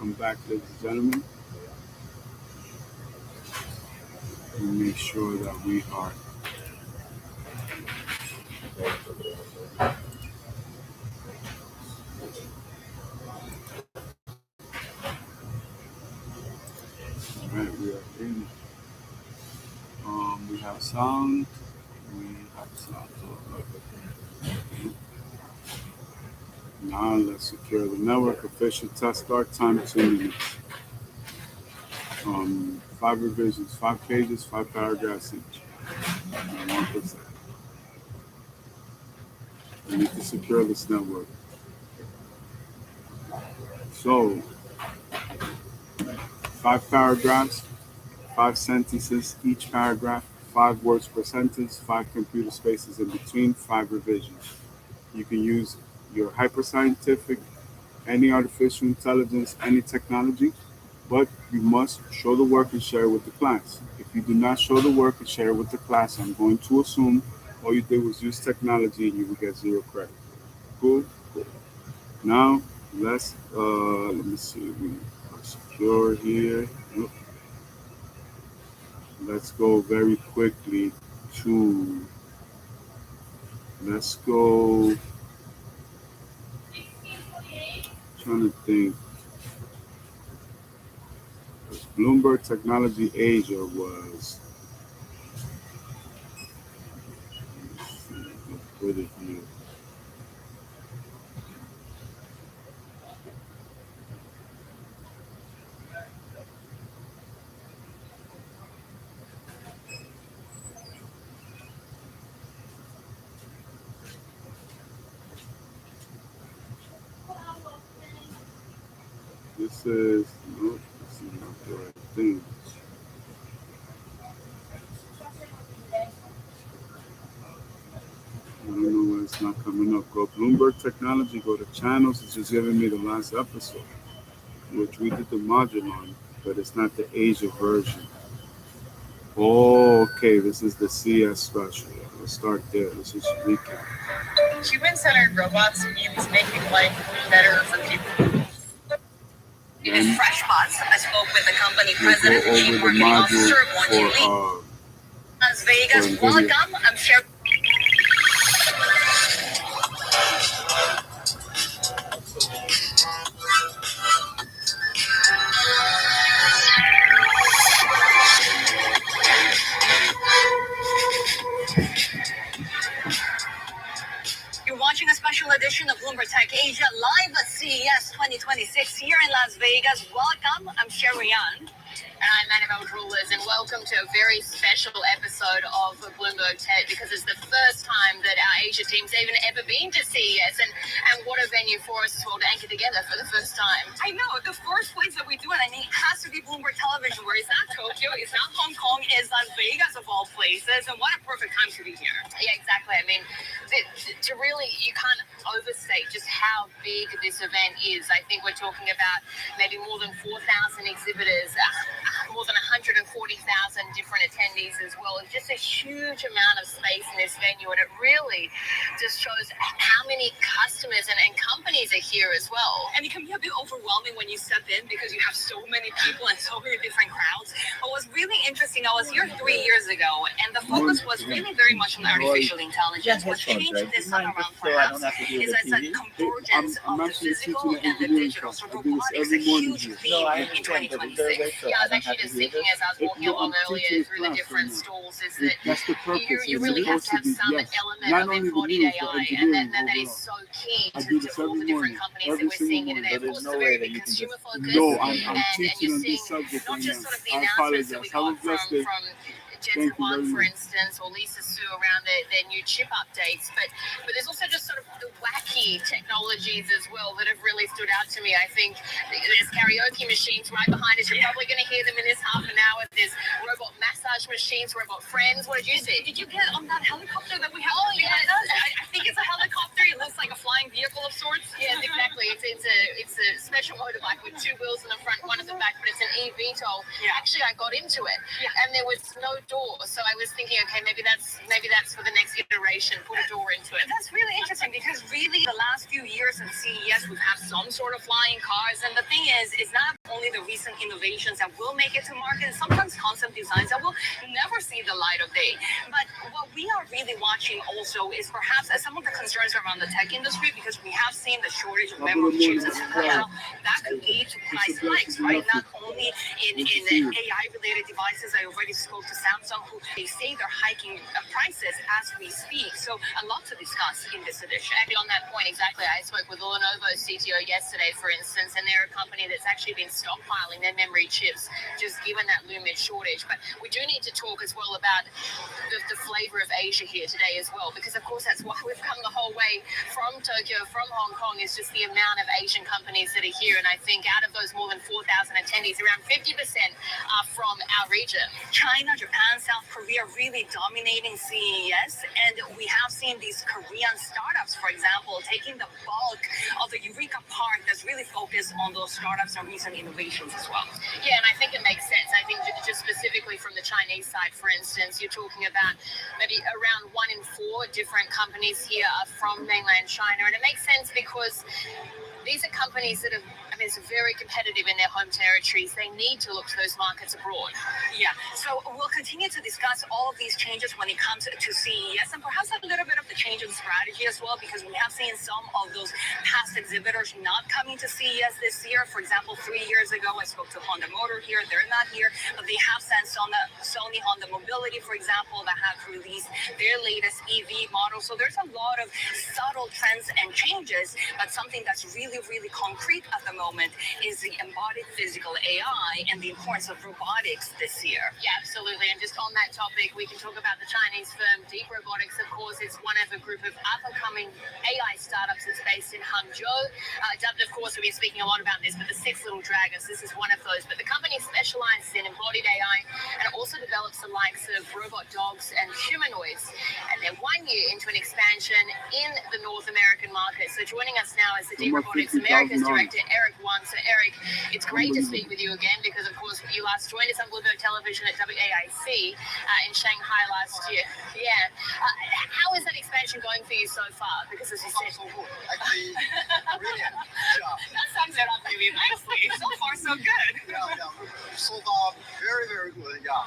Welcome back, ladies and gentlemen. We make sure that we are all right. We are in. We have sound. We have sound. Now let's secure the network. Official test start time 2 minutes. 5 revisions, 5 pages, 5 paragraphs each. 1%. We need to secure this network. So, 5 paragraphs, 5 sentences each paragraph, 5 words per sentence, 5 computer spaces in between, 5 revisions. You can use your hyperscientific, any artificial intelligence, any technology, but you must show the work and share it with the class. If you do not show the work and share it with the class, I'm going to assume all you did was use technology and you will get 0 credit. Cool? Cool. Now, let me see, we are secure here. Yep. Let's go very quickly to, let's go, trying to think. Bloomberg Technology Asia was, let's put it here. This is, nope, this is not the right thing. I don't know why it's not coming up. Go Bloomberg Technology, go to channels. It's just giving me the last episode, which we did the module on, but it's not the Asia version. Oh, okay, this is the CS special. Let's start there. Let's just recap. Human-centered robots means making life better for people. It is Fresh Bots. I spoke with the company president and chief marketing officer of One Unique. Las Vegas, welcome. I'm Sherry. You're watching a special edition of Bloomberg Tech Asia live at CES 2026 here in Las Vegas. Welcome. I'm Sherry Ann. And I'm Annabelle Rulers, and welcome to a very special episode of Bloomberg Tech, because it's the first time that our Asia team's even ever been to CES, and what a venue for us all to anchor together for the first time. I know, the first place that we do it, I mean, it has to be Bloomberg Television, where it's not Tokyo, it's not Hong Kong, it's Las Vegas of all places, and what a perfect time to be here. Yeah, exactly. I mean, to really, you can't overstate just how big this event is. I think we're talking about maybe more than 4,000 exhibitors, more than 140,000 different attendees as well. It's just a huge amount of space in this venue, and it really just shows how many customers and companies are here as well. And it can be a bit overwhelming when you step in because you have so many people and so many different crowds. But what's really interesting, I was here 3 years ago, and the focus was really very much on artificial intelligence. What changed this time around for us is that convergence of the physical and the digital. So robotics is a huge theme in 2026. Yeah, I was actually just thinking as I was walking along earlier through the different stalls, is that you really have to have some element of embodied AI, and that is so key to all the different companies that we're seeing here today. Of course, it's very consumer focused, and you're seeing not just sort of the announcements that we got from Jensen Huang, for instance, or Lisa Su around their new chip updates, but there's also just sort of the wacky technologies as well that have really stood out to me. I think there's karaoke machines right behind us. You're probably going to hear them in this half an hour. There's robot massage machines, robot friends. What did you see? Did you get on that helicopter that we have? Oh, yes. I think it's a helicopter. It looks like a flying vehicle of sorts. Yes, exactly. It's a special motorbike with 2 wheels in the front, 1 at the back, but it's an eVTOL. Actually, I got into it, and there was no door. So I was thinking, okay, maybe that's for the next iteration. Put a door into it. That's really interesting because really the last few years at CES we've had some sort of flying cars, and the thing is not only the recent innovations that will make it to market, sometimes concept designs that will never see the light of day. But what we are really watching also is perhaps some of the concerns around the tech industry, because we have seen the shortage of memory chips, and that could lead to price hikes, right? Not only in AI related devices. I already spoke to Samsung, who they say they're hiking prices as we speak. So a lot to discuss in this edition. And on that point, exactly, I spoke with Lenovo's CTO yesterday, for instance, and they're a company that's actually been stockpiling their memory chips, just given that looming shortage. But we do need to talk as well about the flavor of Asia here today as well, because of course that's why we've come the whole way from Tokyo, from Hong Kong, is just the amount of Asian companies that are here. And I think out of those more than 4,000 attendees, around 50% are from our region. China, Japan, South Korea really dominating CES, and we have seen these Korean startups, for example, taking the bulk of the Eureka Park that's really focused on those startups and recent innovations as well. Yeah, and I think it makes sense. I think just specifically from the Chinese side, for instance, you're talking about maybe around 1 in 4 different companies here are from mainland China, and it makes sense because these are companies that have, it's very competitive in their home territories. They need to look to those markets abroad. Yeah, so we'll continue to discuss all of these changes when it comes to CES, and perhaps a little bit of the change in strategy as well, because we have seen some of those past exhibitors not coming to CES this year. For example, 3 years ago, I spoke to Honda Motor here. They're not here, but they have sent Sony Honda Mobility, for example, that have released their latest EV model. So there's a lot of subtle trends and changes, but something that's really, really concrete at the moment is the embodied physical AI and the importance of robotics this year. Yeah, absolutely. And just on that topic, we can talk about the Chinese firm Deep Robotics. Of course, it's one of a group of up-and-coming AI startups that's based in Hangzhou. Dubbed, of course, we've been speaking a lot about this, but the Six Little Dragons, this is one of those. But the company specializes in embodied AI and also develops the likes of robot dogs and humanoids. And they're 1 year into an expansion in the North American market. So joining us now is the Deep Robotics Americas director, Eric Wang. So Eric, it's great to speak with you again, because of course you last joined us on Bloomberg Television at WAIC in Shanghai last year. Yeah. How is that expansion going for you so far? Because as you said, so good. Actually, brilliant. Yeah. That sums it up really nicely. So far, so good. Yeah. So far, very, very good. Yeah.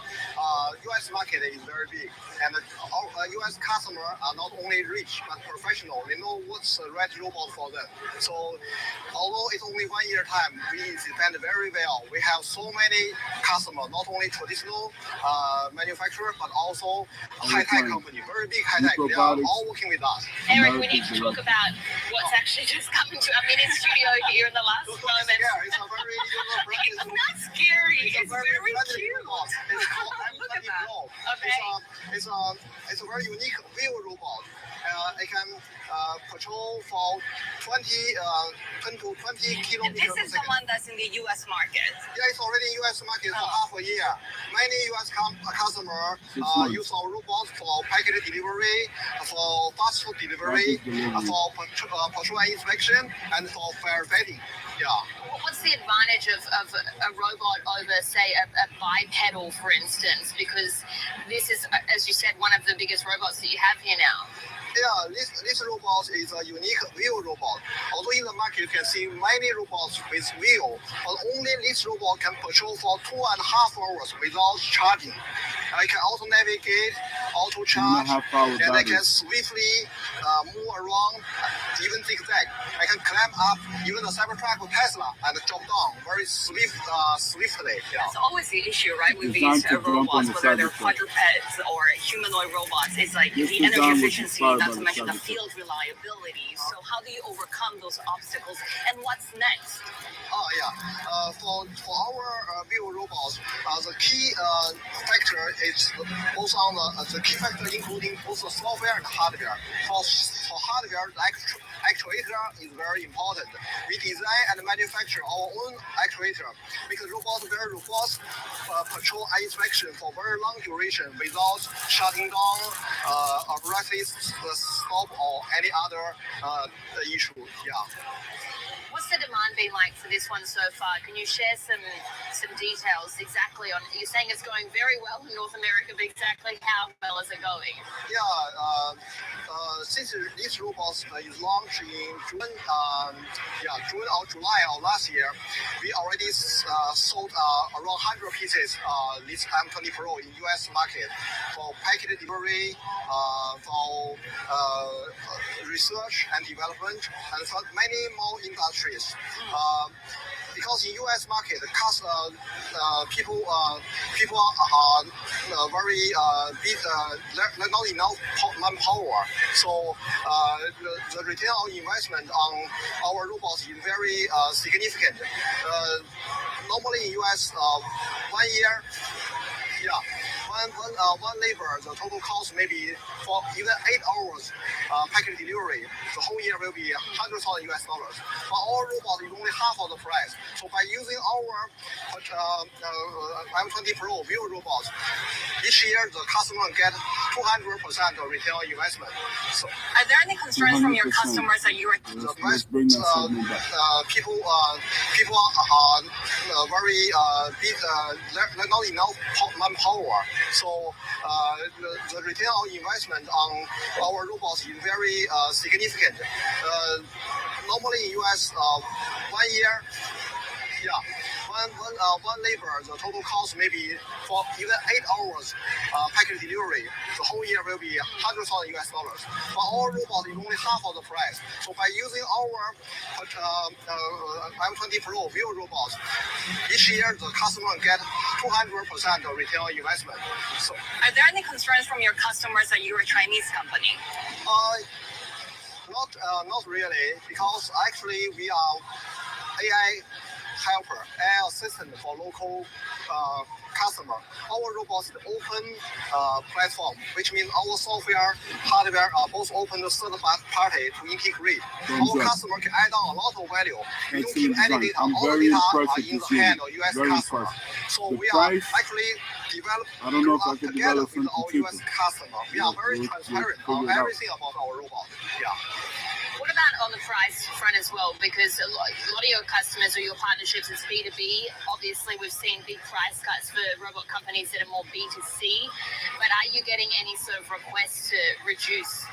U.S. market is very big, and our U.S. customers are not only rich but professional. They know what's the right robot for them. So, although it's only 1 year time, we defend very well. We have so many customers, not only traditional manufacturer, but also high-tech company, very big high-tech. They are all working with us. Eric, we need to talk about what's actually just coming to a mini studio here in the last moment. Yeah, it's a very it's not scary. It's very cute. Robot. It's called Look at that. Okay. It's a very unique wheel robot. It can patrol for 10 to 20 kilometers. This is the one that's in the U.S. market. Yeah, it's already in U.S. market for half a year. Many U.S. customers use our robots for package delivery, for fast food delivery, for patrol inspection, and for firefighting. Yeah. What's the advantage of a robot over, say, a bipedal, for instance? Because this is, as you said, one of the biggest robots that you have here now. Yeah, this robot is a unique wheel robot. Although in the market you can see many robots with wheel, but only this robot can patrol for 2.5 hours without charging. I can auto navigate, auto charge, and I can swiftly move around, even zigzag. I can climb up even the Cybertruck of Tesla and drop down very swiftly. Yeah. That's always the issue, right, with these robots, whether they're quadrupeds or humanoid robots. It's like the energy efficiency, not to mention the field reliability. So how do you overcome those obstacles, and what's next? For our wheel robots, the key factor is both on the key factor, including both the software and hardware. For hardware, actuator is very important. We design and manufacture our own actuator because robots are very robust, patrol and inspection for very long duration without shutting down, abruptly stop or any other issue. Yeah. What's the demand been like for this one so far? Can you share some details exactly on? You're saying it's going very well in North America, but exactly how well is it going? Yeah, since this robot is launched in June, June or July of last year, we already sold around 100 pieces this M20 Pro in US market for packet delivery, for research and development, and for many more industries. Because in U.S. market, people are very big, not enough manpower. So the return on investment on our robots is very significant. Normally in U.S., 1 year, one labor, the total cost maybe for even 8 hours packet delivery, the whole year will be $100,000 US. But our robot is only half of the price. So by using our M20 Pro View robot, each year the customer get 200% of return on investment. So, are there any concerns from your customers that you are? Let's bring that segment back. People are very big, not enough manpower. So the return on investment on our robots is very significant. Normally in US, 1 year, one labor, the total cost maybe for even 8 hours packet delivery, the whole year will be $100,000 US. But our robot is only half of the price. So by using our M20 Pro View robot, each year the customer get 200% of return on investment. So, are there any concerns from your customers that you're a Chinese company? Not really, because actually we are AI helper, AI assistant for local customer. Our robot is open platform, which means our software, hardware are both open to third party to integrate. Our customer can add on a lot of value. We don't keep any data. All the data are in the hand of US customer. So we are actually together with our US customer. We are very transparent on everything about our robot. Yeah. What about on the price front as well? Because a lot of your customers or your partnerships is B2B. Obviously, we've seen big price cuts for robot companies that are more B2C. But are you getting any sort of requests to reduce?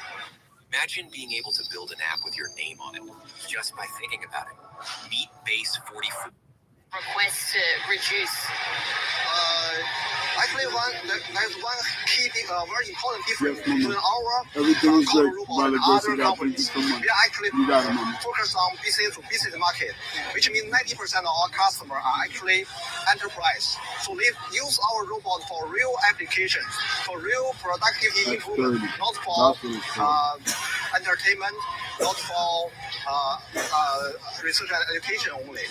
Imagine being able to build an app with your name on it just by thinking about it. Meet Base 44. Requests to reduce. Actually, there's one key, very important difference between our robot and other companies. We are actually focused on business to business market, which means 90% of our customers are actually enterprise. So they use our robot for real applications, for real productivity improvement, not for entertainment, not for research and education only.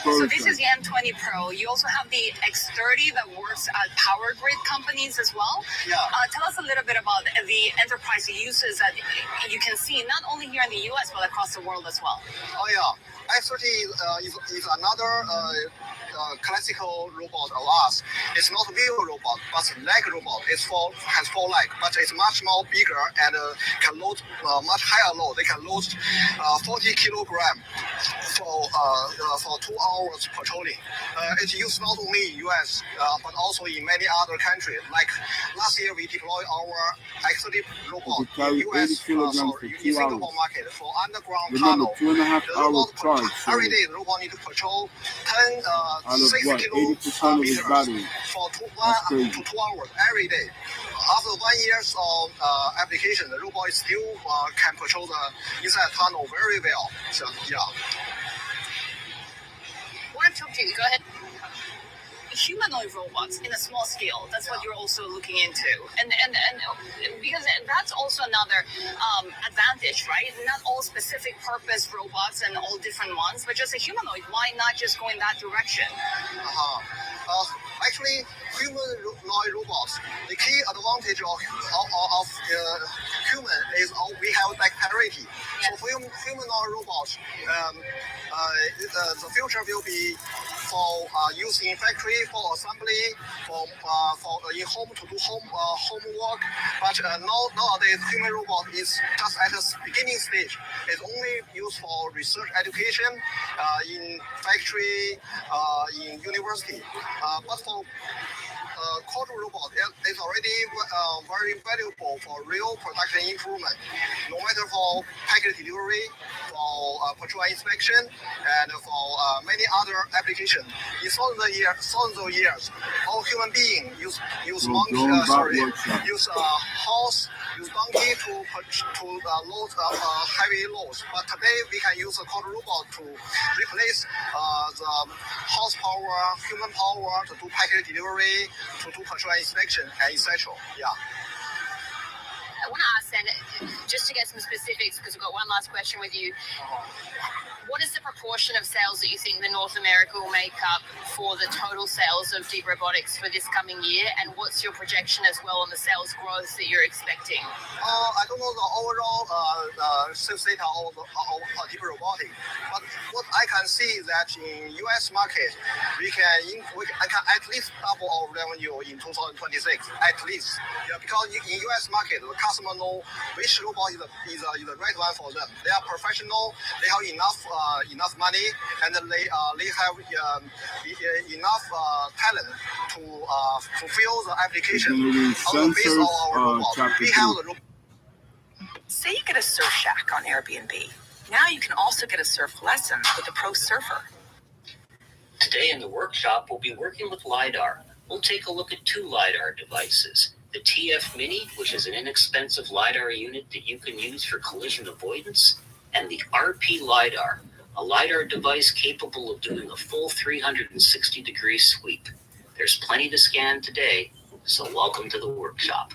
So this is the M20 Pro. You also have the X30 that works at power grid companies as well. Yeah. Tell us a little bit about the enterprise uses that you can see not only here in the US but across the world as well. Oh yeah, X30 is another classical robot of us. It's not a wheel robot, but leg robot. It has 4 legs, but it's much more bigger and can load much higher load. They can load 40 kilograms for 2 hours patrolling. It's used not only in US but also in many other countries. Like last year, we deployed our X30 robot in US, in Singapore market for underground tunnel. 2.5 hours charge. Every day, the robot needs to patrol 6 kilometers for 2 hours every day. After 1 year of application, the robot still can patrol the inside tunnel very well. So yeah. I want to talk to you. Go ahead. Humanoid robots in a small scale. That's what you're also looking into, and because that's also another advantage, right? Not all specific purpose robots and all different ones, but just a humanoid. Why not just go in that direction? Actually, humanoid robots, the key advantage of human is we have dexterity. So for humanoid robots, the future will be for use in factory, for assembly, for in home to do homework. But nowadays, human robot is just at the beginning stage. It's only used for research education in factory, in university. But for quantum robot is already very valuable for real production improvement, no matter for package delivery, for patrol inspection, and for many other applications. In thousands of years, all human beings use horse, use donkey to load heavy loads. But today we can use a quantum robot to replace the horsepower, human power to do package delivery, to do patrol inspection, and etc. Yeah. I want to ask then, just to get some specifics, because we've got one last question with you. What is the proportion of sales that you think that North America will make up for the total sales of deep robotics for this coming year? And what's your projection as well on the sales growth that you're expecting? I don't know the overall sales data of deep robotics, but what I can see is that in U.S. market, I can at least double our revenue in 2026, at least. Yeah, because in U.S. market, the customer know which robot is the right one for them. They are professional. They have enough money, and they have enough talent to fulfill the application on the base of our robot. We have the robot. Say you get a surf shack on Airbnb. Now you can also get a surf lesson with a pro surfer. Today in the workshop, we'll be working with LiDAR. We'll take a look at two LiDAR devices. The TF Mini, which is an inexpensive LiDAR unit that you can use for collision avoidance, and the RP LiDAR, a LiDAR device capable of doing a full 360-degree sweep. There's plenty to scan today, so welcome to the workshop.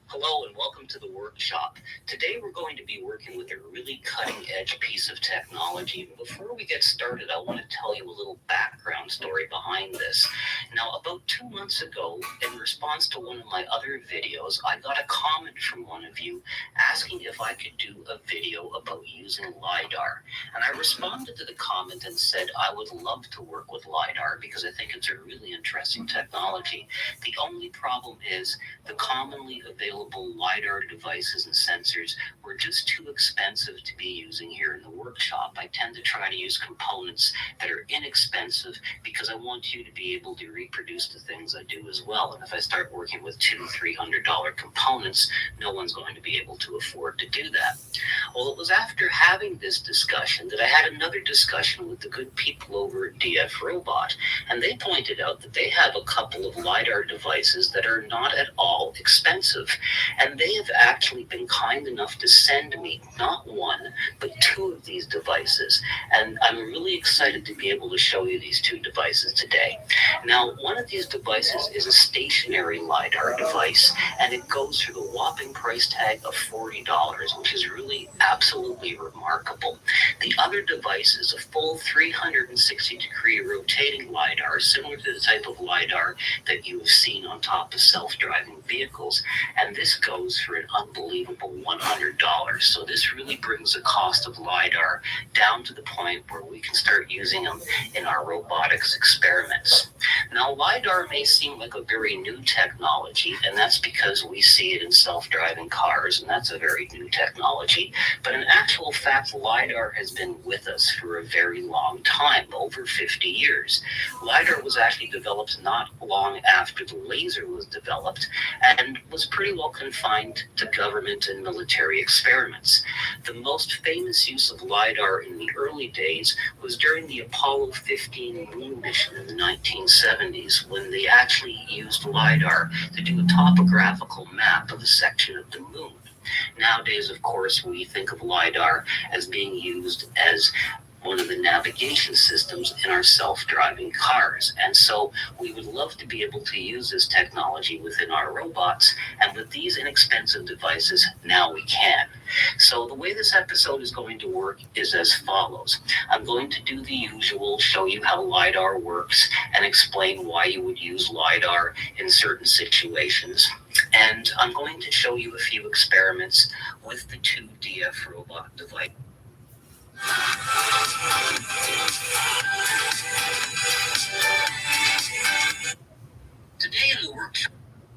Hello and welcome to the workshop. Today we're going to be working with a really cutting-edge piece of technology. Before we get started, I want to tell you a little background story behind this. Now, about 2 months ago, in response to one of my other videos, I got a comment from one of you asking if I could do a video about using LiDAR. And I responded to the comment and said I would love to work with LiDAR because I think it's a really interesting technology. The only problem is the commonly available LiDAR devices and sensors were just too expensive to be using here in the workshop. I tend to try to use components that are inexpensive because I want you to be able to reproduce the things I do as well. And if I start working with $200-300 components, no one's going to be able to afford to do that. Well, it was after having this discussion that I had another discussion with the good people over at DF Robot, and they pointed out that they have a couple of LiDAR devices that are not at all expensive, and they have actually been kind enough to send me not one, but 2 of these devices, and I'm really excited to be able to show you these 2 devices today. Now, one of these devices is a stationary LiDAR device, and it goes for the whopping price tag of $40, which is really absolutely remarkable. The other device is a full 360-degree rotating LiDAR, similar to the type of LiDAR that you have seen on top of self-driving vehicles, and this goes for an unbelievable $100. So this really brings the cost of LiDAR down to the point where we can start using them in our robotics experiments. Now, LiDAR may seem like a very new technology, and that's because we see it in self-driving cars, and that's a very new technology. But in actual fact, LiDAR has been with us for a very long time, over 50 years. LiDAR was actually developed not long after the laser was developed, and was pretty well confined to government and military experiments. The most famous use of LiDAR in the early days was during the Apollo 15 moon mission in the 1970s, when they actually used LiDAR to do a topographical map of a section of the moon. Nowadays, of course, we think of LiDAR as being used as one of the navigation systems in our self-driving cars. And so we would love to be able to use this technology within our robots. And with these inexpensive devices, now we can. So the way this episode is going to work is as follows. I'm going to do the usual, show you how LiDAR works, and explain why you would use LiDAR in certain situations. And I'm going to show you a few experiments with the two DF robot devices.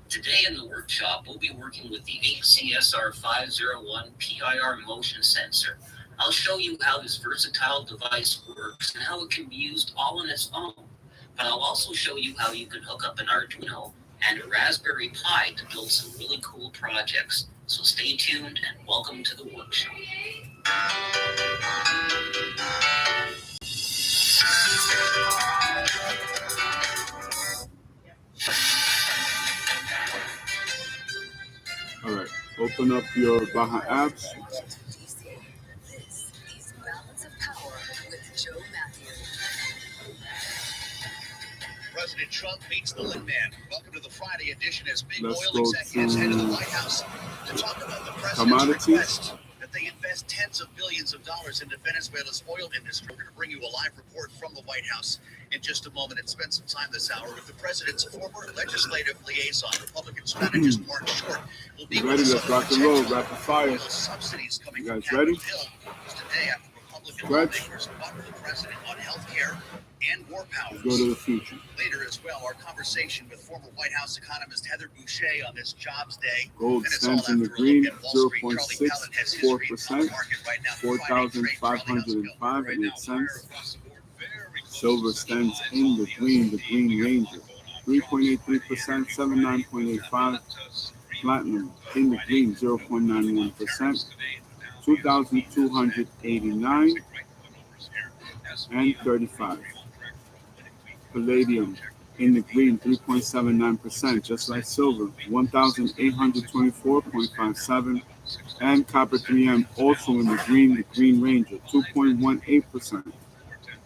Today in the workshop, we'll be working with the HCSR501 PIR motion sensor. I'll show you how this versatile device works and how it can be used all on its own. But I'll also show you how you can hook up an Arduino and a Raspberry Pi to build some really cool projects. So stay tuned and welcome to the workshop. All right, open up your Baja apps. This is Balance of Power with Joe Matthew. President Trump meets the Lin Man. Welcome to the Friday edition as big Let's oil go executives to head to the White House to talk about the president's commodities. request that they invest tens of billions of dollars into Venezuela's oil industry. We're going to bring you a live report from the White House in just a moment and spend some time this hour with the president's former legislative liaison, Republican strategist Mark Short. We'll be Ready? Let's rock and roll. Rapid fire. Subsidies coming You guys from ready? Capitol Hill today after Republican Stretch. lawmakers fought with the president on health care and war powers. Let's go to the future. Later as well, our conversation with former White House economist Heather Boucher on this Jobs Day. Gold And it's all stands in the after a green, look at Wall Street. Charlie Pellet has history on the 0.64%, market right now. Friday trade, Charlie, how's it going? 4,505.08. Silver stands in the Green Ranger, 3.83%, 79.85. Platinum in the green, 0.91%, 2,289 and 35. Palladium in the green, 3.79%, just like silver, 1,824.57. And copper 3M also in the Green Ranger, 2.18%,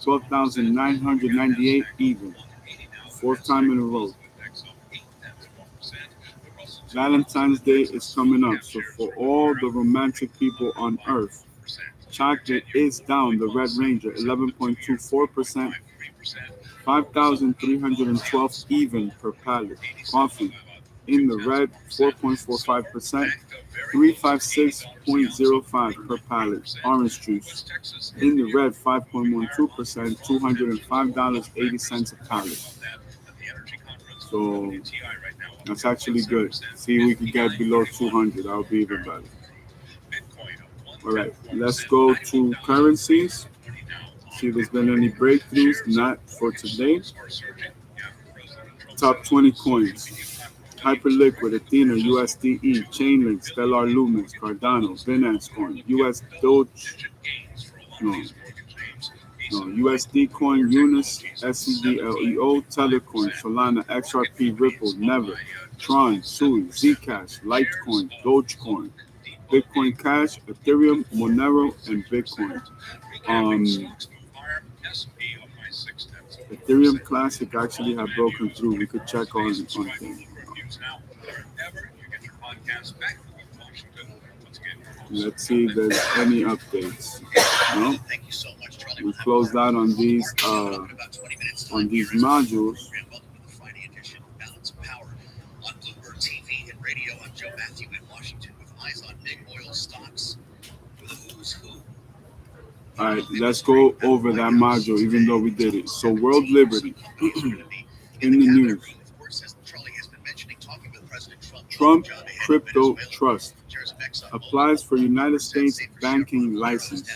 12,998 even. Fourth time in a row. Valentine's Day is coming up, so for all the romantic people on earth, chocolate is down, the Red Ranger, 11.24%, 5,312 even per pallet. Coffee in the red, 4.45%, 356.05 per pallet. Orange juice in the red, 5.12%, $205.80 a pallet. So that's actually good. See, we can get below 200. That would be even better. All right, let's go to currencies. See if there's been any breakthroughs. Not for today. Top 20 coins. Hyperliquid, Athena, USDE, Chainlink, Stellar Lumens, Cardano, Binance Coin, US Doge, USD Coin, Unis, SCDLEO, Telecoin, Solana, XRP, Ripple, Never, Tron, Sui, Zcash, Litecoin, Dogecoin, Bitcoin Cash, Ethereum, Monero, and Bitcoin. Ethereum Classic actually had broken through. We could check on things. Let's see if there's any updates. No? We closed out on these modules. All right, let's go over that module, even though we did it. So, World Liberty in the news. Trump Crypto Trust applies for United States banking license.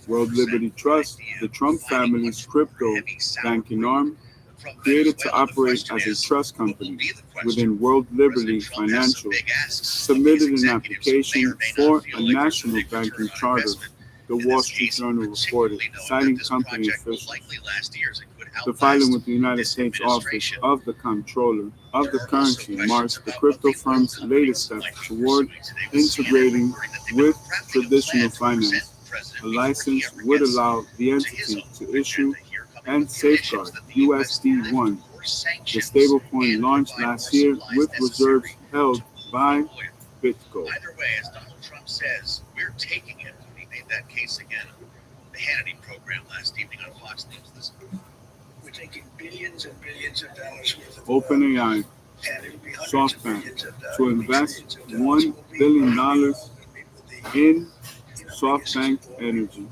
World Liberty Trust, the Trump family's crypto banking arm, created to operate as a trust company within World Liberty Financial, submitted an application for a national banking charter, the Wall Street Journal reported, citing company officials. The filing with the United States Office of the Comptroller of the Currency marks the crypto firm's latest step toward integrating with traditional finance president A before he license ever would gets allow the to his entity own to issue agenda here, coming and with conditions safeguard that the US USD1, lift more the sanctions stablecoin and launched provide last more year supplies with reserves necessary held to move by the oil. BitGo. Either way, as Donald Trump says, we're taking it. He made that case again on the Hannity program last evening on Fox News. Listen. We're taking billions and billions of dollars worth of OpenAI, and it'll be hundreds of SoftBank billions of dollars. to invest $1 billion in SoftBank Energy.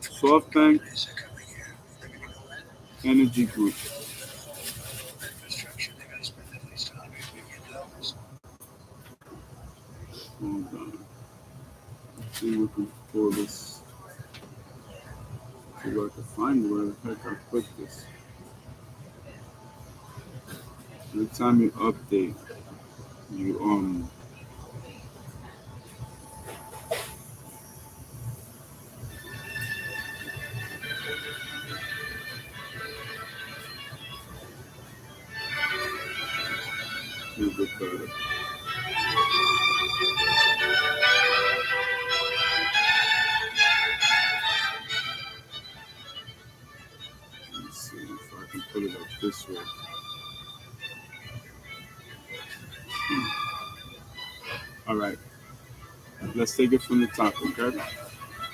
SoftBank Energy Group. Hold on. Let's see if we can pull this. See if I can find where the heck I put this. Every time you update, you a bit better. Let's see if I can put it up this way. All right, let's take it from the top, okay?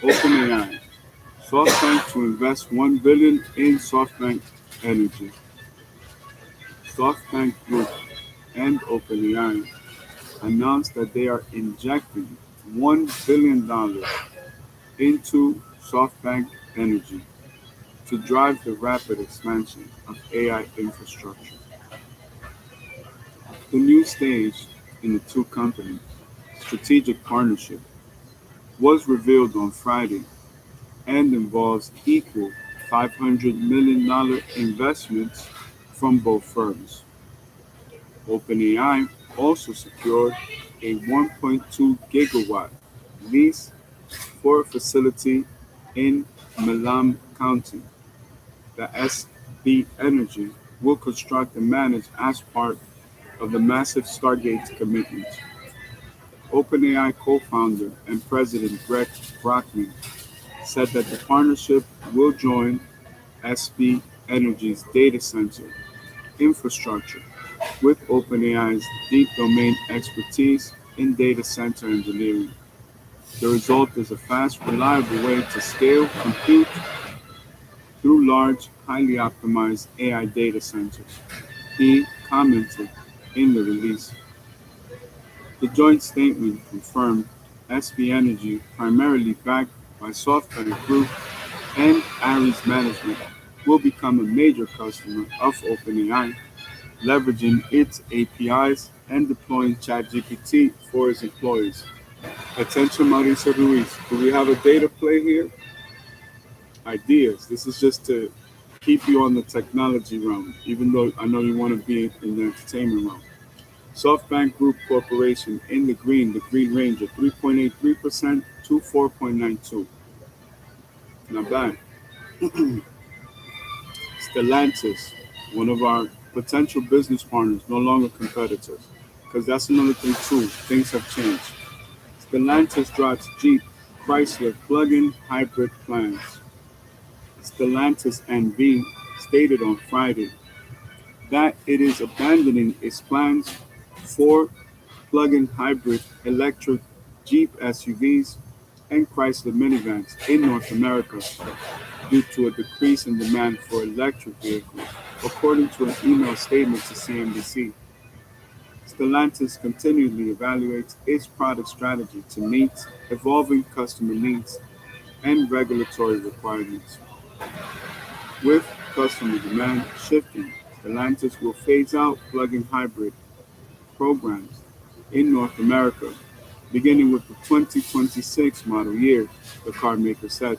OpenAI, SoftBank to invest $1 billion in SoftBank Energy. SoftBank Group and OpenAI announced that they are injecting $1 billion into SoftBank Energy to drive the rapid expansion of AI infrastructure. The new stage in the two companies' strategic partnership was revealed on Friday and involves equal $500 million investments from both firms. OpenAI also secured a 1.2 gigawatt lease for a facility in Milam County that SB Energy will construct and manage as part of the massive Stargate commitment. OpenAI co-founder and president Greg Brockman said that the partnership will join SB Energy's data center infrastructure with OpenAI's deep domain expertise in data center engineering. The result is a fast, reliable way to scale compute through large, highly optimized AI data centers, he commented in the release. The joint statement confirmed SB Energy, primarily backed by SoftBank Group and Ares Management, will become a major customer of OpenAI, leveraging its APIs and deploying ChatGPT for its employees. Attention, Mauricio Ruiz. Do we have a data play here? Ideas. This is just to keep you on the technology realm, even though I know you want to be in the entertainment realm. SoftBank Group Corporation in the green range of 3.83% to 4.92%. Not bad. Stellantis, one of our potential business partners, no longer competitors, because that's another thing too. Things have changed. Stellantis drops Jeep Chrysler plug-in hybrid plans. Stellantis NV stated on Friday that it is abandoning its plans for plug-in hybrid electric Jeep SUVs and Chrysler minivans in North America due to a decrease in demand for electric vehicles, according to an email statement to CNBC. Stellantis continually evaluates its product strategy to meet evolving customer needs and regulatory requirements. With customer demand shifting, Stellantis will phase out plug-in hybrid programs in North America, beginning with the 2026 model year, the car maker said.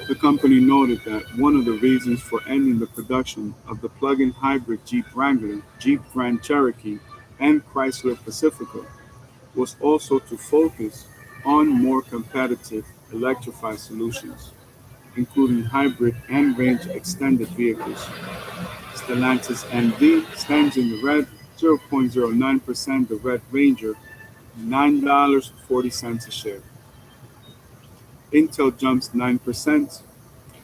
The company noted that one of the reasons for ending the production of the plug-in hybrid Jeep Wrangler, Jeep Grand Cherokee, and Chrysler Pacifica was also to focus on more competitive electrified solutions, including hybrid and range-extended vehicles. Stellantis NV stands in the red, 0.09% the Red Ranger $9.40 a share. Intel jumps 9%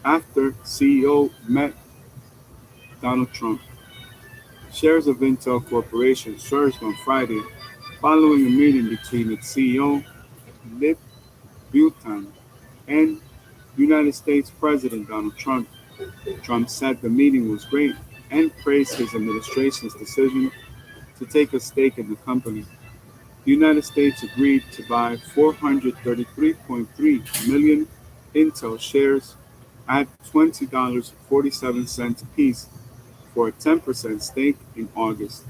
after CEO met Donald Trump. Shares of Intel Corporation surged on Friday following a meeting between its CEO, Lip Butan, and United States President Donald Trump. Trump said the meeting was great and praised his administration's decision to take a stake in the company. The United States agreed to buy 433.3 million Intel shares at $20.47 apiece for a 10% stake in August.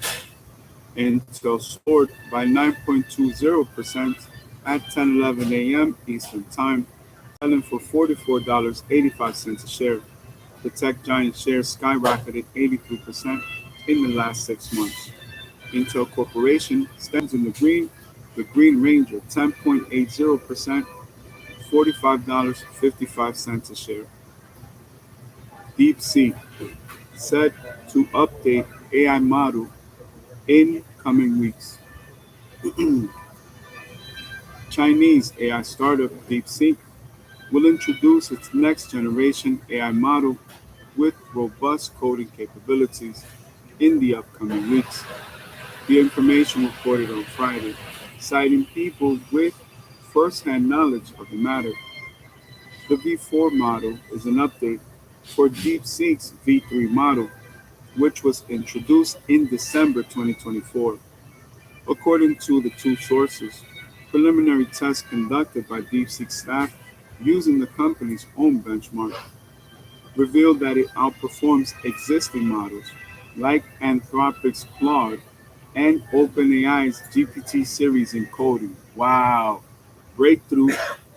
Intel soared by 9.20% at 10:11 a.m. Eastern Time, selling for $44.85 a share. The tech giant shares skyrocketed 83% in the last 6 months. Intel Corporation stands in the Green Ranger 10.80%, $45.55 a share. DeepSeek set to update AI model in coming weeks. Chinese AI startup DeepSeek will introduce its next generation AI model with robust coding capabilities in the upcoming weeks. The information reported on Friday, citing people with first-hand knowledge of the matter. The V4 model is an update for DeepSeek's V3 model, which was introduced in December 2024. According to the two sources, preliminary tests conducted by DeepSeek staff using the company's own benchmark revealed that it outperforms existing models like Anthropic's Claude and OpenAI's GPT series in coding. Wow, breakthrough.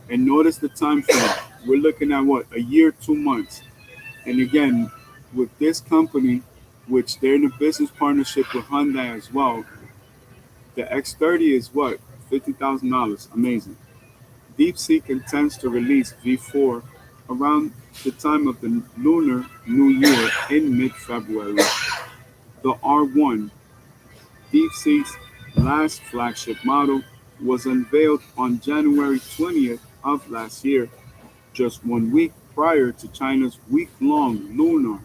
And notice the time frame. We're looking at what? A year, 2 months. And again, with this company, which they're in a business partnership with Hyundai as well, the X30 is what? $50,000. Amazing. DeepSeek intends to release V4 around the time of the Lunar New Year in mid-February. The R1, DeepSeek's last flagship model, was unveiled on January 20th of last year, just 1 week prior to China's week-long Lunar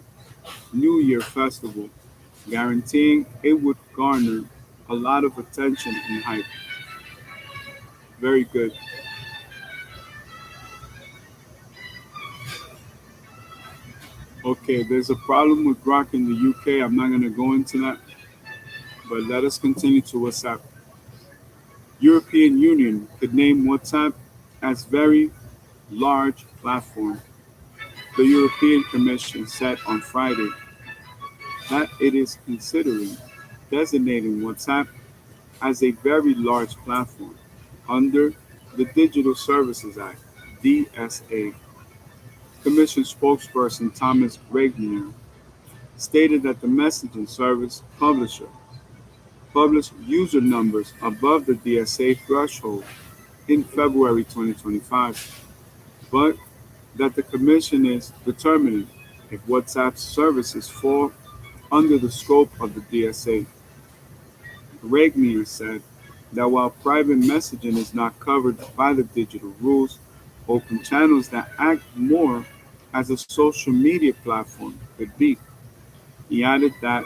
New Year festival, guaranteeing it would garner a lot of attention and hype. Very good. Okay, there's a problem with Grok in the UK. I'm not going to go into that, but let us continue to WhatsApp. European Union could name WhatsApp as very large platform. The European Commission said on Friday that it is considering designating WhatsApp as a very large platform under the Digital Services Act, DSA. Commission spokesperson Thomas Regnier stated that the messaging service publisher published user numbers above the DSA threshold in February 2025, but that the Commission is determining if WhatsApp's services fall under the scope of the DSA. Regnier said that while private messaging is not covered by the digital rules, open channels that act more as a social media platform could be. He added that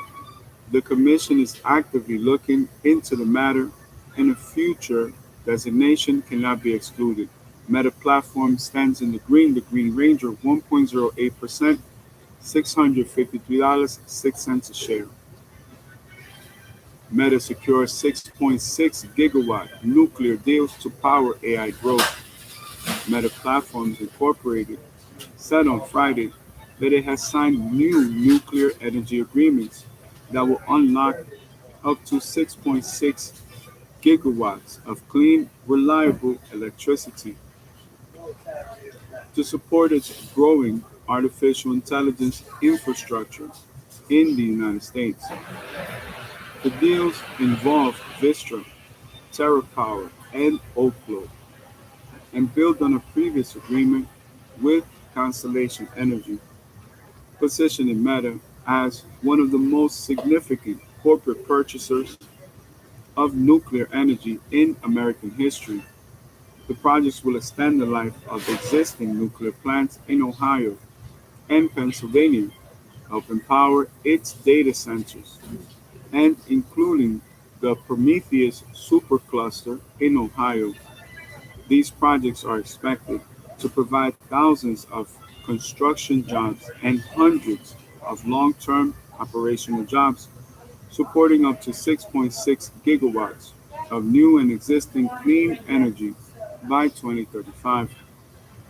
the Commission is actively looking into the matter and a future designation cannot be excluded. Meta Platform stands in the Green Ranger 1.08%, $653.06 a share. Meta secures 6.6 gigawatt nuclear deals to power AI growth. Meta Platforms Incorporated said on Friday that it has signed new nuclear energy agreements that will unlock up to 6.6 gigawatts of clean, reliable electricity to support its growing artificial intelligence infrastructure in the United States. The deals involve Vistra, TerraPower, and Oklo, and build on a previous agreement with Constellation Energy, positioning Meta as one of the most significant corporate purchasers of nuclear energy in American history. The projects will extend the life of existing nuclear plants in Ohio and Pennsylvania, help empower its data centers, and including the Prometheus supercluster in Ohio. These projects are expected to provide thousands of construction jobs and hundreds of long-term operational jobs, supporting up to 6.6 gigawatts of new and existing clean energy by 2035,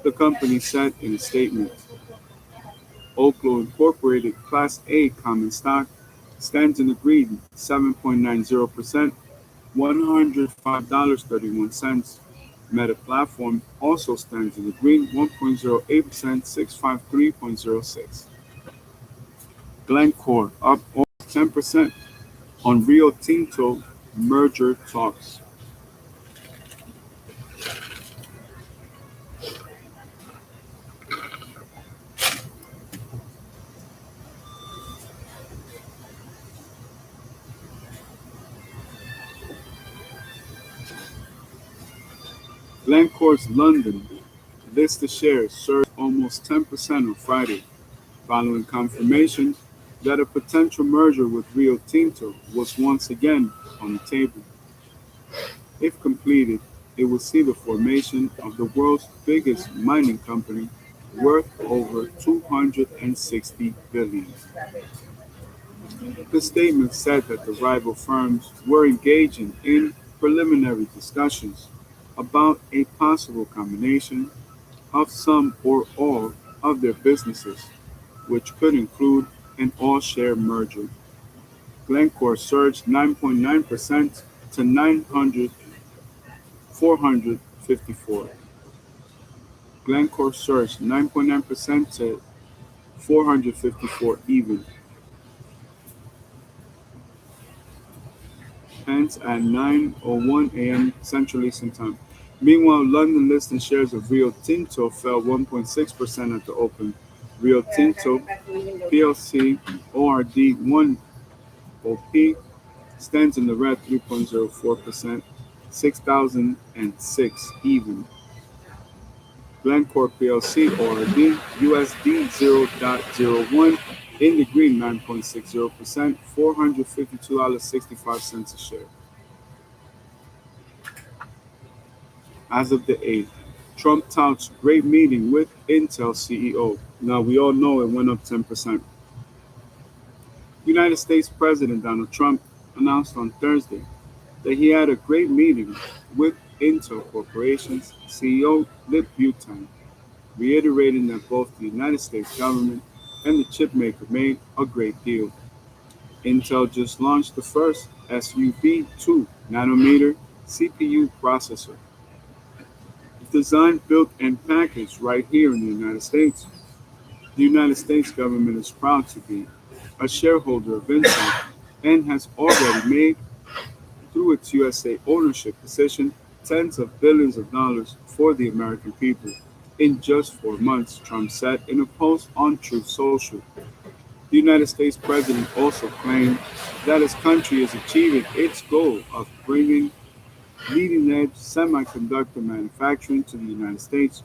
the company said in a statement. Oklo Incorporated Class A common stock stands in the green 7.90%, $105.31. Meta Platform also stands in the green 1.08%, 653.06. Glencore up almost 10% on Rio Tinto merger talks. Glencore's London listed shares surged almost 10% on Friday, following confirmation that a potential merger with Rio Tinto was once again on the table. If completed, it would see the formation of the world's biggest mining company worth over 260 billion. The statement said that the rival firms were engaging in preliminary discussions about a possible combination of some or all of their businesses, which could include an all-share merger. Glencore surged 9.9% to 454. Glencore surged 9.9% to 454 even. Hence at 9:01 a.m. Central Eastern Time. Meanwhile, London listed shares of Rio Tinto fell 1.6% at the open. Rio Tinto plc ORD1 OP stands in the red 3.04%, 6,006 even. Glencore plc ORD USD 0.01 in the green 9.60%, $452.65 a share. As of the 8th, Trump touts great meeting with Intel CEO. Now we all know it went up 10%. United States President Donald Trump announced on Thursday that he had a great meeting with Intel Corporation's CEO Lip Butang, reiterating that both the United States government and the chipmaker made a great deal. Intel just launched the first SUV 2 nanometer CPU processor, designed, built, and packaged right here in the United States. The United States government is proud to be a shareholder of Intel and has already made, through its USA ownership position, tens of billions of dollars for the American people in just 4 months, Trump said in a post on Truth Social. The United States president also claimed that his country is achieving its goal of bringing leading-edge semiconductor manufacturing to the United States.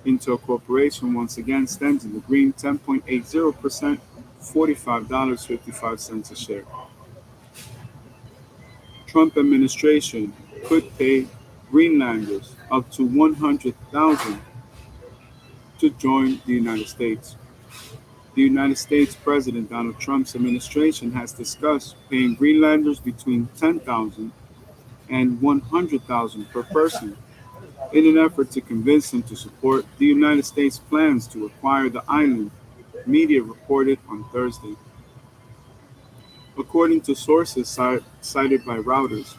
Intel Corporation once again stands in the green 10.80%, $45.55 a share. Trump administration could pay Greenlanders up to $100,000 to join the United States. The United States President Donald Trump's administration has discussed paying Greenlanders between $10,000 and $100,000 per person in an effort to convince them to support the United States' plans to acquire the island, media reported on Thursday. According to sources cited by Reuters,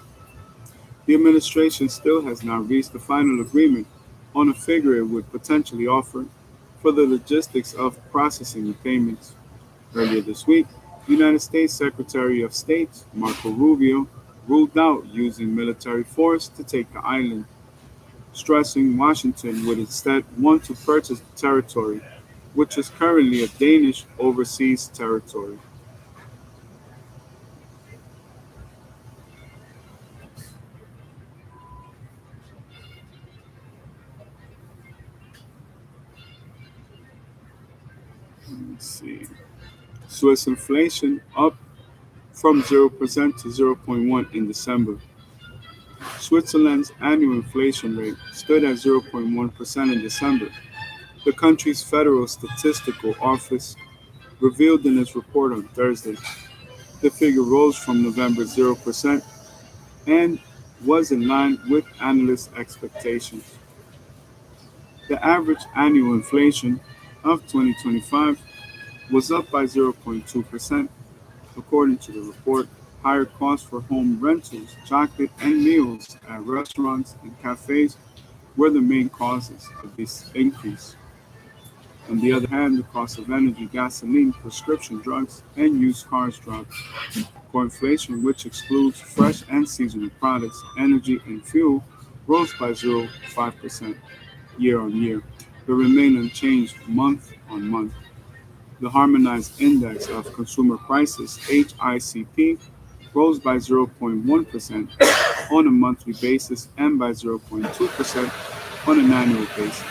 the administration still has not reached a final agreement on a figure it would potentially offer for the logistics of processing the payments. Earlier this week, United States Secretary of State Marco Rubio ruled out using military force to take the island, stressing Washington would instead want to purchase the territory, which is currently a Danish overseas territory. Let's see. Swiss inflation up from 0% to 0.1 in December. Switzerland's annual inflation rate stood at 0.1% in December. The country's Federal Statistical Office revealed in its report on Thursday. The figure rose from November's 0% and was in line with analyst expectations. The average annual inflation of 2025 was up by 0.2%, according to the report. Higher costs for home rentals, chocolate, and meals at restaurants and cafes were the main causes of this increase. On the other hand, the cost of energy, gasoline, prescription drugs, and used cars dropped. Core inflation, which excludes fresh and seasonal products, energy, and fuel, rose by 0.5% year on year, but remained unchanged month on month. The Harmonized Index of Consumer Prices (HICP) rose by 0.1% on a monthly basis and by 0.2% on an annual basis.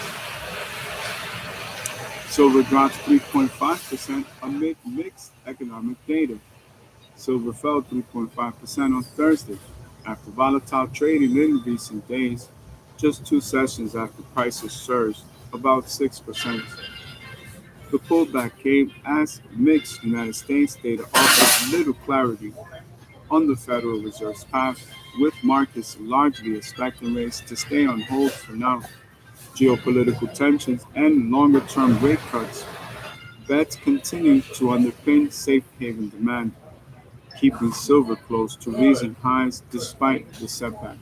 Silver dropped 3.5% amid mixed economic data. Silver fell 3.5% on Thursday after volatile trading in recent days, just two sessions after prices surged about 6%. The pullback came as mixed United States data offers little clarity on the Federal Reserve's path, with markets largely expecting rates to stay on hold for now. Geopolitical tensions and longer-term rate cuts bets continue to underpin safe haven demand, keeping silver close to recent highs despite the setback.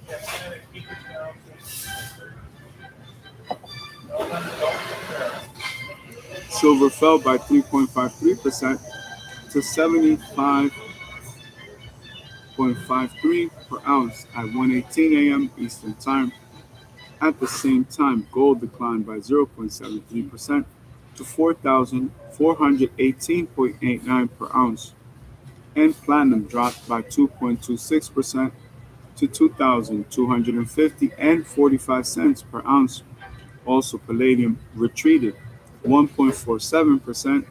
Silver fell by 3.53% to 75.53 per ounce at 1:18 a.m. Eastern Time. At the same time, gold declined by 0.73% to 4,418.89 per ounce, and platinum dropped by 2.26% to 2,250 and 45 cents per ounce. Also, palladium retreated 1.47%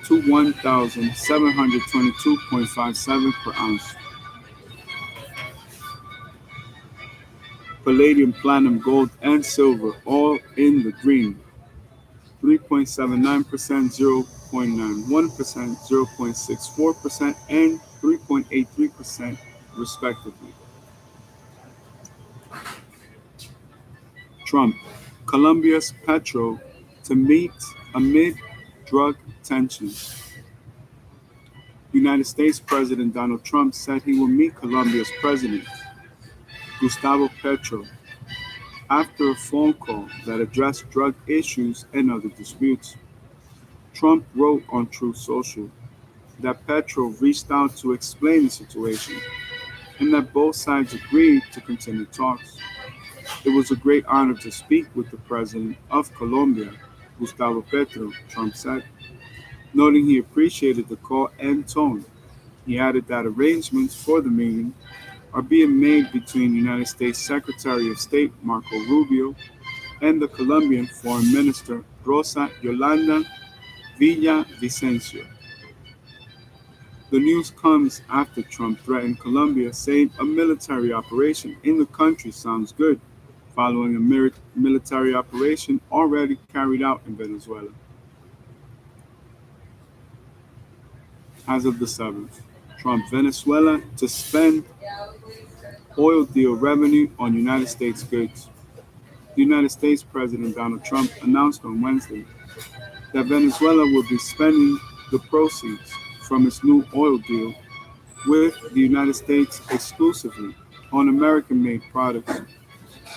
to 1,722.57 per ounce. Palladium, platinum, gold, and silver all in the green. 3.79%, 0.91%, 0.64%, and 3.83% respectively. Trump, Colombia's Petro to meet amid drug tensions. United States President Donald Trump said he will meet Colombia's President Gustavo Petro after a phone call that addressed drug issues and other disputes. Trump wrote on Truth Social that Petro reached out to explain the situation and that both sides agreed to continue talks. It was a great honor to speak with the president of Colombia, Gustavo Petro, Trump said, noting he appreciated the call and tone. He added that arrangements for the meeting are being made between United States Secretary of State Marco Rubio and the Colombian Foreign Minister Rosa Yolanda Villavicencio. The news comes after Trump threatened Colombia, saying a military operation in the country sounds good, following a military operation already carried out in Venezuela. As of the 7th, Trump, Venezuela to spend oil deal revenue on United States goods. The United States President Donald Trump announced on Wednesday that Venezuela will be spending the proceeds from its new oil deal with the United States exclusively on American-made products.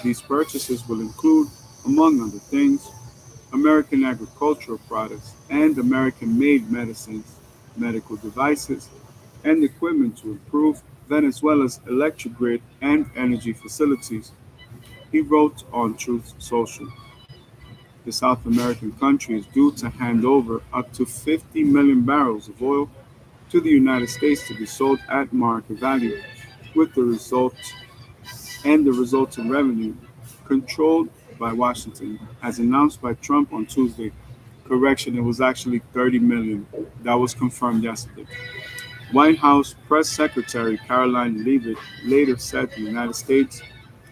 These purchases will include, among other things, American agricultural products and American-made medicines, medical devices, and equipment to improve Venezuela's electric grid and energy facilities, he wrote on Truth Social. The South American country is due to hand over up to 50 million barrels of oil to the United States to be sold at market value, with the resulting revenue controlled by Washington, as announced by Trump on Tuesday. Correction, it was actually 30 million. That was confirmed yesterday. White House Press Secretary Caroline Leavitt later said the United States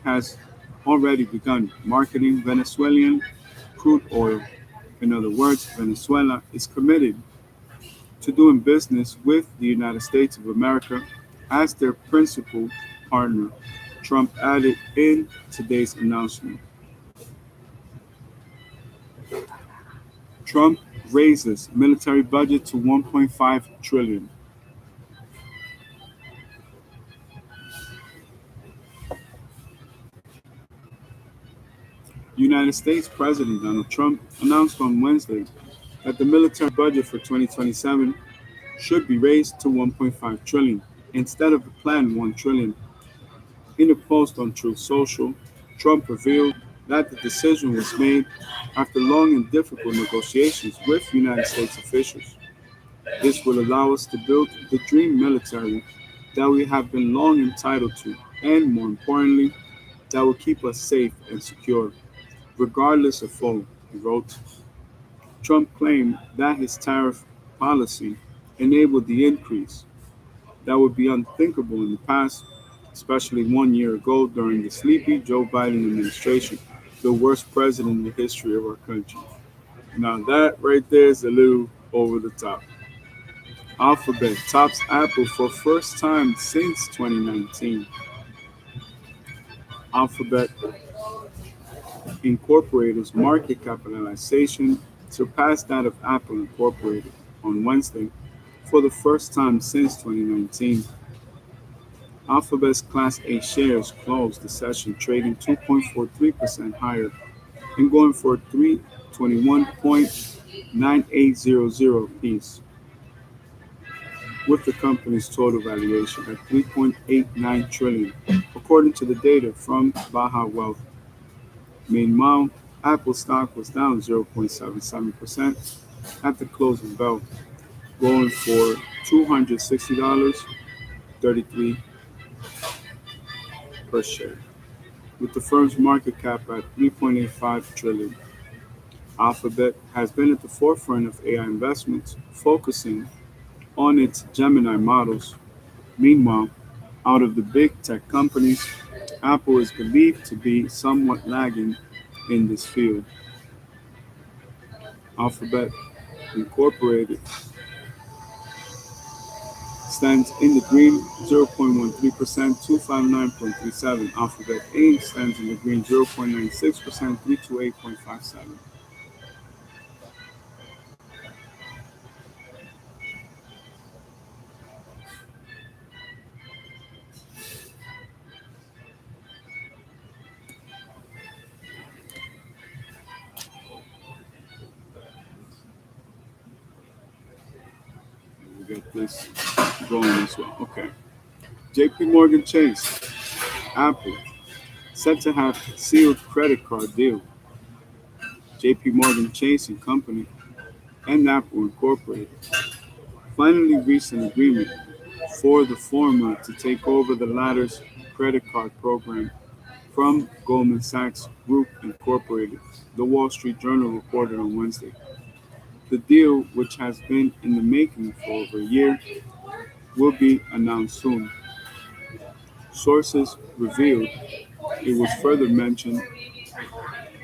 has already begun marketing Venezuelan crude oil. In other words, Venezuela is committed to doing business with the United States of America as their principal partner, Trump added in today's announcement. Trump raises military budget to 1.5 trillion. United States President Donald Trump announced on Wednesday that the military budget for 2027 should be raised to 1.5 trillion instead of the planned 1 trillion. In a post on Truth Social, Trump revealed that the decision was made after long and difficult negotiations with United States officials. This will allow us to build the dream military that we have been long entitled to, and more importantly, that will keep us safe and secure, regardless of foe, he wrote. Trump claimed that his tariff policy enabled the increase that would be unthinkable in the past, especially 1 year ago during the sleepy Joe Biden administration, the worst president in the history of our country. Now, that right there is a little over the top. Alphabet tops Apple for first time since 2019. Alphabet Incorporated's market capitalization surpassed that of Apple Incorporated on Wednesday for the first time since 2019. Alphabet's Class A shares closed the session trading 2.43% higher and going for 321.9800 apiece, with the company's total valuation at 3.89 trillion, according to the data from Baja Wealth. Meanwhile, Apple stock was down 0.77% at the closing bell, going for $260.33 per share, with the firm's market cap at 3.85 trillion. Alphabet has been at the forefront of AI investments, focusing on its Gemini models. Meanwhile, out of the big tech companies, Apple is believed to be somewhat lagging in this field. Alphabet Incorporated stands in the green 0.13%, 259.37. Alphabet Inc. stands in the green 0.96%, 328.57. We get this going as well. Okay. JP Morgan Chase, Apple, set to have sealed credit card deal. JP Morgan Chase and Company and Apple Incorporated finally reached an agreement for the former to take over the latter's credit card program from Goldman Sachs Group Incorporated, the Wall Street Journal reported on Wednesday. The deal, which has been in the making for over a year, will be announced soon. Sources revealed it was further mentioned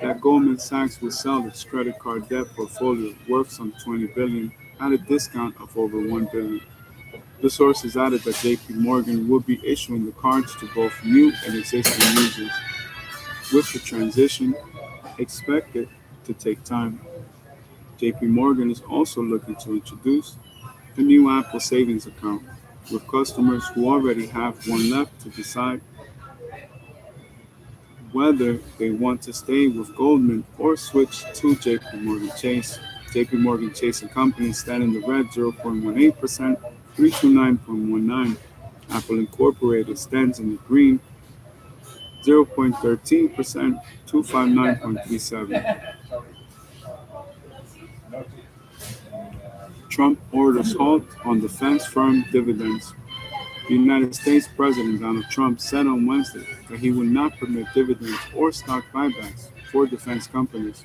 that Goldman Sachs will sell its credit card debt portfolio worth some 20 billion at a discount of over 1 billion. The sources added that JP Morgan will be issuing the cards to both new and existing users, with the transition expected to take time. JP Morgan is also looking to introduce a new Apple savings account, with customers who already have one left to decide whether they want to stay with Goldman or switch to JP Morgan Chase. JP Morgan Chase and Company stand in the red 0.18%, 329.19. Apple Incorporated stands in the green 0.13%, 259.37. Trump orders halt on defense firm dividends. The United States President Donald Trump said on Wednesday that he would not permit dividends or stock buybacks for defense companies.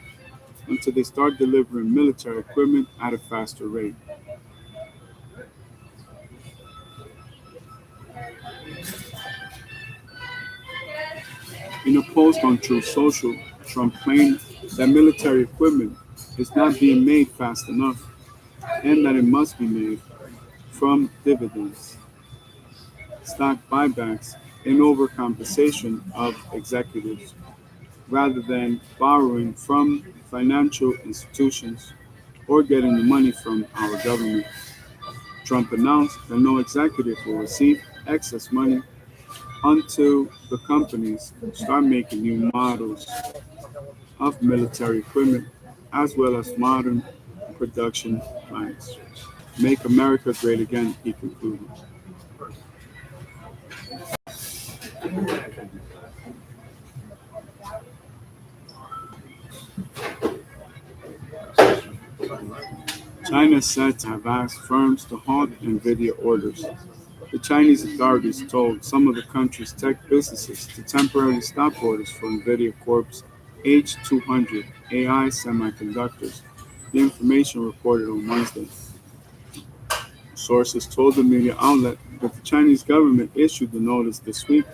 until they start delivering military equipment at a faster rate. In a post on Truth Social, Trump claimed that military equipment is not being made fast enough and that it must be made from dividends, stock buybacks, and overcompensation of executives rather than borrowing from financial institutions or getting the money from our government. Trump announced that no executive will receive excess money until the companies start making new models of military equipment as well as modern production lines. Make America great again, he concluded. China is said to have asked firms to halt NVIDIA orders. The Chinese authorities told some of the country's tech businesses to temporarily stop orders for NVIDIA Corp's H200 AI semiconductors, the information reported on Wednesday. Sources told the media outlet that the Chinese government issued the notice this week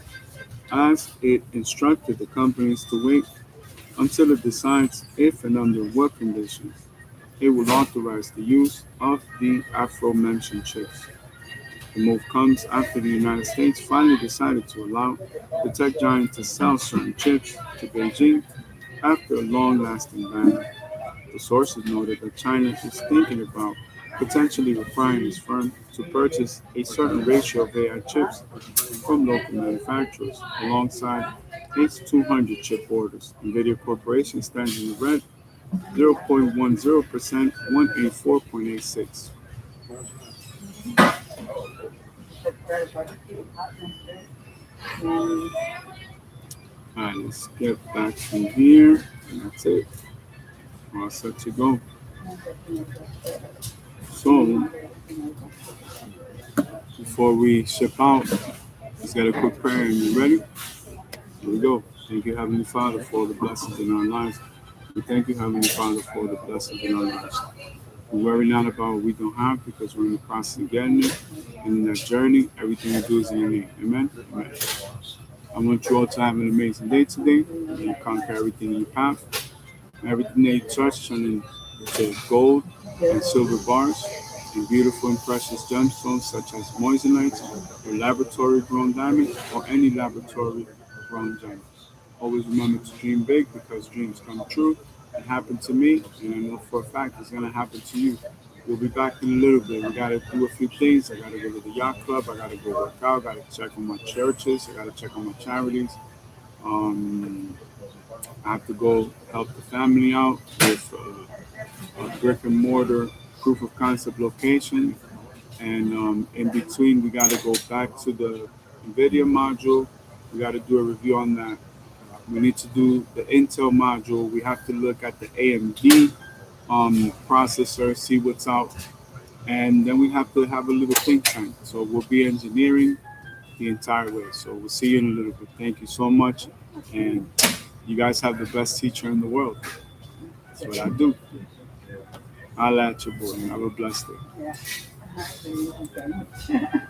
as it instructed the companies to wait until it decides if and under what conditions it will authorize the use of the aforementioned chips. The move comes after the United States finally decided to allow the tech giant to sell certain chips to Beijing after a long-lasting ban. The sources noted that China is thinking about potentially requiring its firm to purchase a certain ratio of AI chips from local manufacturers alongside its 200 chip orders. NVIDIA Corporation stands in the red 0.10%, 184.86. Alright, let's get back from here. And that's it. All set to go. So, before we ship out, let's get a quick prayer. And you ready? Here we go. Thank you, Heavenly Father, for the blessings in our lives. We thank you, Heavenly Father, for the blessings in our lives. We worry not about what we don't have because we're in the process of getting it. And in that journey, everything we do is in your name. Amen? Amen. I want you all to have an amazing day today. You conquer everything in your path. Everything that you touch turn into gold and silver bars and beautiful and precious gemstones such as moissanite or laboratory-grown diamond or any laboratory-grown gem. Always remember to dream big because dreams come true. It happened to me, and I know for a fact it's going to happen to you. We'll be back in a little bit. We got to do a few things. I got to go to the yacht club. I got to go work out. I got to check on my churches. I got to check on my charities. I have to go help the family out with a brick and mortar proof of concept location. And in between, we got to go back to the NVIDIA module. We got to do a review on that. We need to do the Intel module. We have to look at the AMD processor, see what's out. And then we have to have a little think tank. So we'll be engineering the entire way. So we'll see you in a little bit. Thank you so much. And you guys have the best teacher in the world. That's what I do. I'll at your boy. Have a blessed day.